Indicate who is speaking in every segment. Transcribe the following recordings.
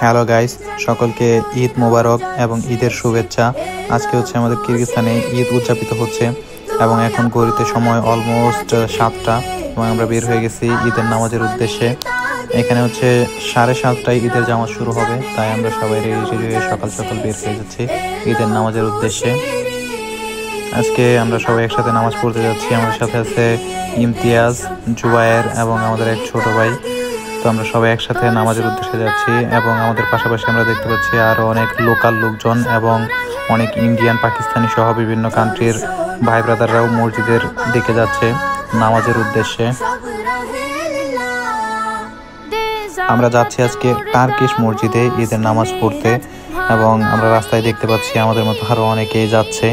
Speaker 1: Hello guys, সকলকে ঈদ মোবারক এবং ঈদের শুভেচ্ছা। আজকে হচ্ছে আমাদের কিরগিজস্তানে ঈদ উদযাপিত হচ্ছে এবং এখন ঘড়িতে সময় অলমোস্ট 7টা এবং আমরা বের হয়ে গেছি ঈদের নামাজের উদ্দেশ্যে। এখানে হচ্ছে 7:30টায় ঈদের জামাত শুরু হবে, তাই আমরা সবাই রেডি হয়ে সকাল সকাল বের হয়ে যাচ্ছি ঈদের নামাজের উদ্দেশ্যে। আজকে আমরা সবাই একসাথে নামাজ পড়তে যাচ্ছি। আমাদের সাথে আছে ইমতিয়াজ, জুবায়ের এবং আমাদের এক ছোট ভাই। তো আমরা সবাই একসাথে নামাজের উদ্দেশ্যে যাচ্ছি এবং আমাদের পাশাপাশি আমরা দেখতে পাচ্ছি আরও অনেক লোকাল লোকজন এবং অনেক ইন্ডিয়ান, পাকিস্তানি সহ বিভিন্ন কান্ট্রির ভাই ব্রাদাররাও মসজিদের দিকে যাচ্ছে নামাজের উদ্দেশ্যে। আমরা যাচ্ছি আজকে টার্কিশ মসজিদে ঈদের নামাজ পড়তে এবং আমরা রাস্তায় দেখতে পাচ্ছি আমাদের মতো আরও অনেকেই যাচ্ছে।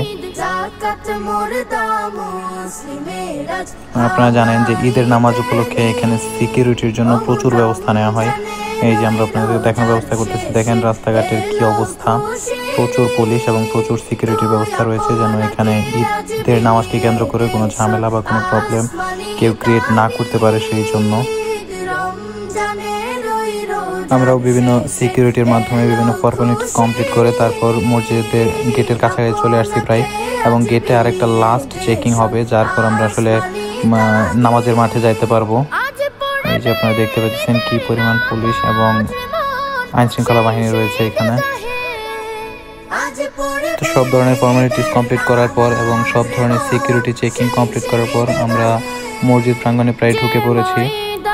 Speaker 1: আপনারা জানেন যে ঈদের নামাজ উপলক্ষে এখানে সিকিউরিটির জন্য প্রচুর ব্যবস্থা নেওয়া হয়। এই যে আমরা আপনাদের দেখানোর ব্যবস্থা করতেছি, দেখেন রাস্তাঘাটের কি অবস্থা। প্রচুর পুলিশ এবং প্রচুর সিকিউরিটির ব্যবস্থা রয়েছে, যেন এখানে ঈদের নামাজকে কেন্দ্র করে কোনো ঝামেলা বা কোনো প্রবলেম কেউ ক্রিয়েট না করতে পারে, সেই জন্য আমরাও বিভিন্ন সিকিউরিটির মাধ্যমে বিভিন্ন ফর্মালিটিস কমপ্লিট করে তারপর মসজিদের গেটের কাছাকাছি চলে আসছি প্রায়, এবং গেটে আরেকটা লাস্ট চেকিং হবে, যার পর আমরা আসলে নামাজের মাঠে যাইতে পারবো। এই যে আপনারা দেখতে পাচ্ছেন কি পরিমাণ পুলিশ এবং আইন শৃঙ্খলা বাহিনী রয়েছে এখানে। তো সব ধরনের ফর্মালিটিস কমপ্লিট করার পর এবং সব ধরনের সিকিউরিটি চেকিং কমপ্লিট করার পর আমরা মসজিদ প্রাঙ্গণে প্রায় ঢুকে পড়েছি।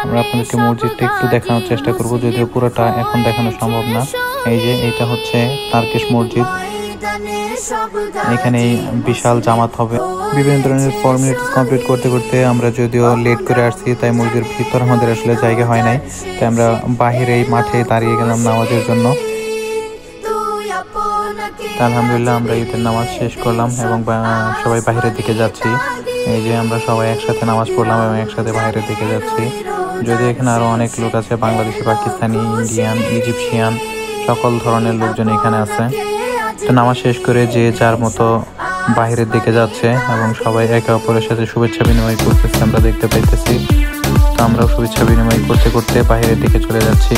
Speaker 1: আমরা আপনাদেরকে মসজিদটা একটু দেখানোর চেষ্টা করব, যদিও পুরোটা এখন দেখানো সম্ভব না। এই যে এটা হচ্ছে টার্কিশ মসজিদ, এখানে বিশাল জামাত হবে। বিভিন্ন ধরনের ফর্মালিটিস কমপ্লিট করতে করতে আমরা যদিও লেট করে আসছি, তাই মসজিদের ভিতর আমাদের আসলে জায়গা হয় নাই, তাই আমরা বাহিরে এই মাঠে দাঁড়িয়ে গেলাম নামাজের জন্য। আলহামদুলিল্লাহ আমরা ঈদের নামাজ শেষ করলাম এবং সবাই বাইরের দিকে যাচ্ছি। এই যে আমরা সবাই একসাথে নামাজ পড়লাম এবং একসাথে বাইরের দিকে যাচ্ছি। যদিও এখানে আরো অনেক লোক আছে, বাংলাদেশি, পাকিস্তানি, ইন্ডিয়ান, ইজিপশিয়ান, সকল ধরনের লোকজন এখানে আছে। তো নামাজ শেষ করে যে যার মতো বাইরের দিকে যাচ্ছে এবং সবাই একে অপরের সাথে শুভেচ্ছা বিনিময় করতেছে, আমরা দেখতে পাইতেছি। তো আমরাও শুভেচ্ছা বিনিময় করতে করতে বাইরের দিকে চলে যাচ্ছি।